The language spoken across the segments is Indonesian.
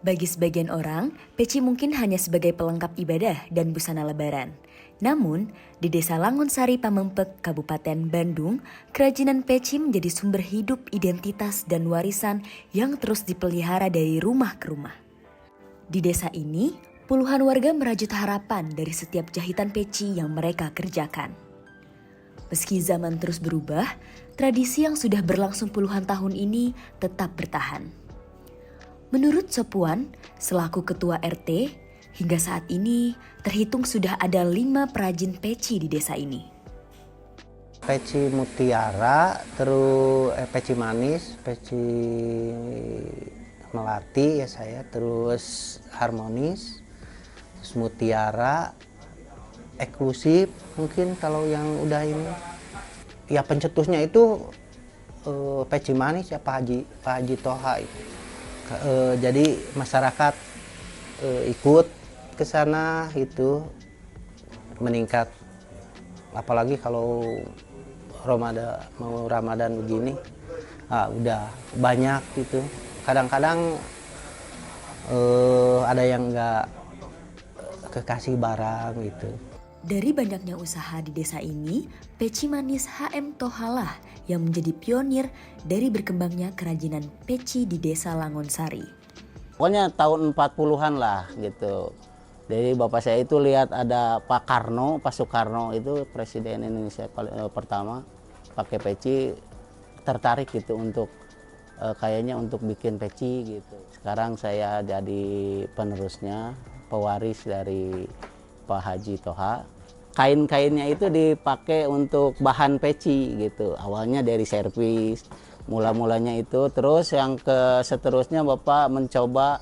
Bagi sebagian orang, peci mungkin hanya sebagai pelengkap ibadah dan busana lebaran. Namun, di Desa Langonsari, Pamengpek, Kabupaten Bandung, kerajinan peci menjadi sumber hidup, identitas, dan warisan yang terus dipelihara dari rumah ke rumah. Di desa ini, puluhan warga merajut harapan dari setiap jahitan peci yang mereka kerjakan. Meski zaman terus berubah, tradisi yang sudah berlangsung puluhan tahun ini tetap bertahan. Menurut Sopuan, selaku ketua RT, hingga saat ini terhitung sudah ada 5 perajin peci di desa ini. Peci mutiara, terus peci manis, peci melati ya saya, terus harmonis, terus mutiara, eksklusif mungkin kalau yang udah ini. Ya pencetusnya itu peci manis ya Pak Haji Toha itu. Jadi masyarakat ikut ke sana itu meningkat, apalagi kalau mau Ramadan begini, udah banyak gitu. Kadang-kadang ada yang nggak kekasih barang gitu. Dari banyaknya usaha di desa ini, peci manis HM Tohalah yang menjadi pionir dari berkembangnya kerajinan peci di Desa Langonsari. Pokoknya tahun 40-an lah gitu. Jadi bapak saya itu lihat ada Pak Soekarno itu presiden Indonesia pertama pakai peci, tertarik gitu untuk kayaknya untuk bikin peci gitu. Sekarang saya jadi penerusnya, pewaris dari Pak Haji Toha. Kain-kainnya itu dipakai untuk bahan peci gitu. Awalnya dari servis, mula-mulanya itu. Terus yang seterusnya Bapak mencoba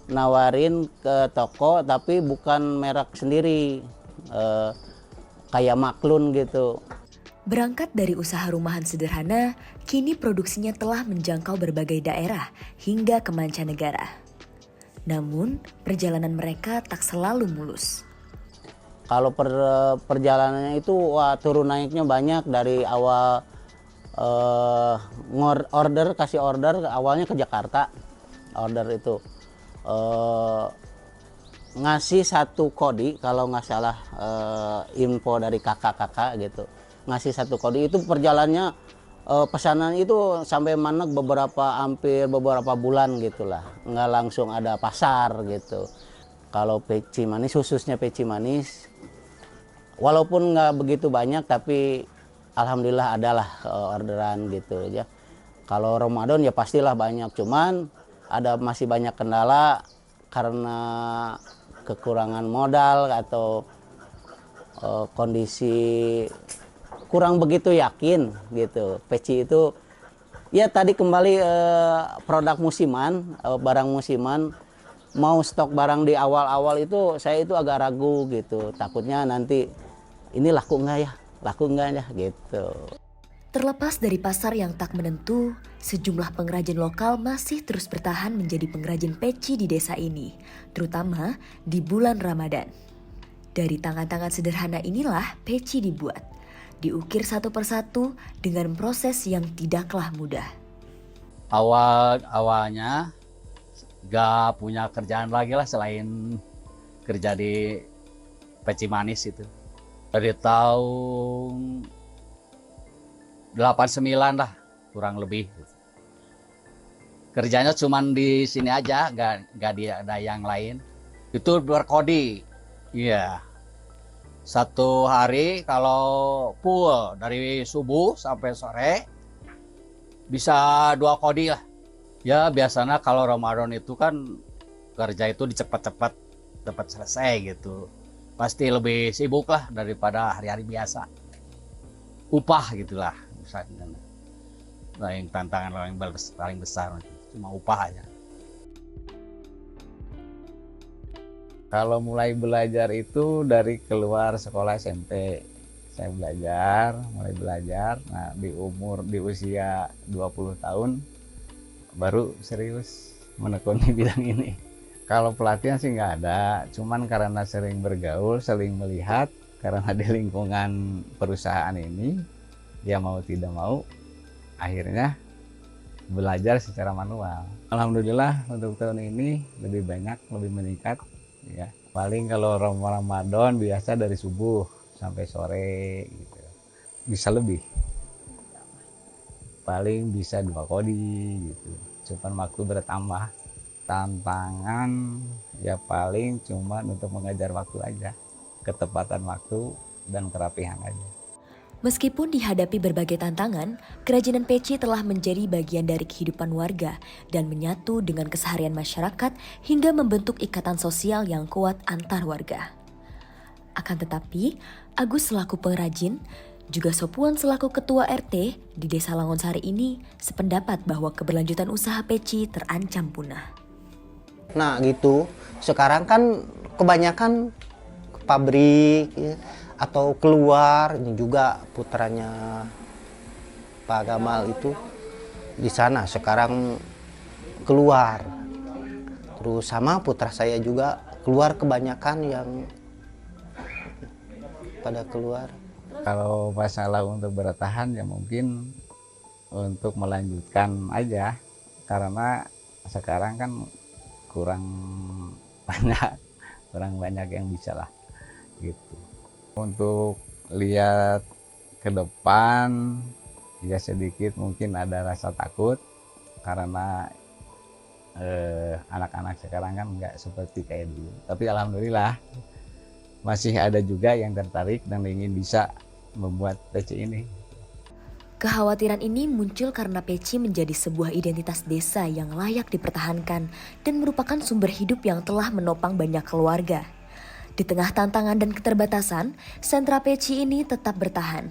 nawarin ke toko tapi bukan merek sendiri, kayak Maklun gitu. Berangkat dari usaha rumahan sederhana, kini produksinya telah menjangkau berbagai daerah hingga ke mancanegara. Namun, perjalanan mereka tak selalu mulus. Kalau perjalanannya itu turun naiknya banyak dari awal kasih order awalnya ke Jakarta. Order itu ngasih satu kodi kalau nggak salah, info dari kakak-kakak gitu. Ngasih satu kodi itu perjalannya pesanan itu sampai maneg hampir beberapa bulan gitulah. Nggak langsung ada pasar gitu. Kalau peci manis, khususnya peci manis, walaupun nggak begitu banyak, tapi alhamdulillah adalah orderan gitu ya. Kalau Ramadan ya pastilah banyak, cuman masih banyak kendala karena kekurangan modal atau kondisi kurang begitu yakin gitu. Peci itu ya tadi kembali produk musiman, barang musiman. Mau stok barang di awal-awal itu saya itu agak ragu gitu, takutnya nanti ini laku nggak ya gitu. Terlepas dari pasar yang tak menentu, sejumlah pengrajin lokal masih terus bertahan menjadi pengrajin peci di desa ini, terutama di bulan Ramadan. Dari tangan-tangan sederhana inilah peci dibuat, diukir satu persatu dengan proses yang tidaklah mudah. Awalnya gak punya kerjaan lagi lah selain kerja di peci manis itu. Dari tahun 89 lah kurang lebih. Kerjanya cuman di sini aja, gak ada yang lain. Itu berkodi. Iya. Satu hari kalau full dari subuh sampai sore bisa 2 kodi lah. Ya biasanya kalau Ramadan itu kan kerja itu cepat selesai gitu. Pasti lebih sibuk lah daripada hari-hari biasa. Upah gitulah misalnya. Nah, yang tantangan paling besar cuma upah aja. Kalau mulai belajar itu dari keluar sekolah SMP. Saya mulai belajar. Nah, di usia 20 tahun baru serius menekuni bidang ini. Kalau pelatihan sih nggak ada, cuman karena sering bergaul, sering melihat, karena di lingkungan perusahaan ini, ya mau tidak mau, akhirnya belajar secara manual. Alhamdulillah untuk tahun ini lebih banyak, lebih meningkat ya. Paling kalau Ramadan biasa dari subuh sampai sore gitu. Bisa lebih. Paling bisa 2 kodi gitu. Cuman waktu bertambah. Tantangan ya paling cuma untuk mengejar waktu aja. Ketepatan waktu dan kerapihan aja. Meskipun dihadapi berbagai tantangan, kerajinan peci telah menjadi bagian dari kehidupan warga dan menyatu dengan keseharian masyarakat hingga membentuk ikatan sosial yang kuat antar warga. Akan tetapi, Agus selaku pengrajin, juga Sopuan selaku ketua RT di Desa Langonsari ini sependapat bahwa keberlanjutan usaha peci terancam punah. Nah gitu, sekarang kan kebanyakan ke pabrik ya, atau keluar. Ini juga putranya Pak Gamal itu di sana sekarang keluar. Terus sama putra saya juga keluar, kebanyakan yang pada keluar. Kalau masalah untuk bertahan ya mungkin untuk melanjutkan aja, karena sekarang kan kurang banyak yang bisa lah gitu. Untuk lihat ke depan ya sedikit mungkin ada rasa takut karena anak-anak sekarang kan nggak seperti kayak dulu. Tapi alhamdulillah masih ada juga yang tertarik dan ingin bisa membuat peci ini. Kekhawatiran ini muncul karena peci menjadi sebuah identitas desa yang layak dipertahankan dan merupakan sumber hidup yang telah menopang banyak keluarga. Di tengah tantangan dan keterbatasan, sentra peci ini tetap bertahan.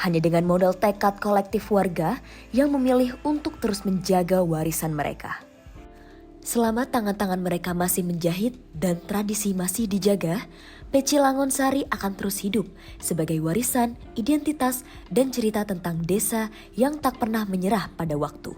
Hanya dengan modal tekad kolektif warga yang memilih untuk terus menjaga warisan mereka. Selama tangan-tangan mereka masih menjahit dan tradisi masih dijaga, peci Langonsari akan terus hidup sebagai warisan, identitas, dan cerita tentang desa yang tak pernah menyerah pada waktu.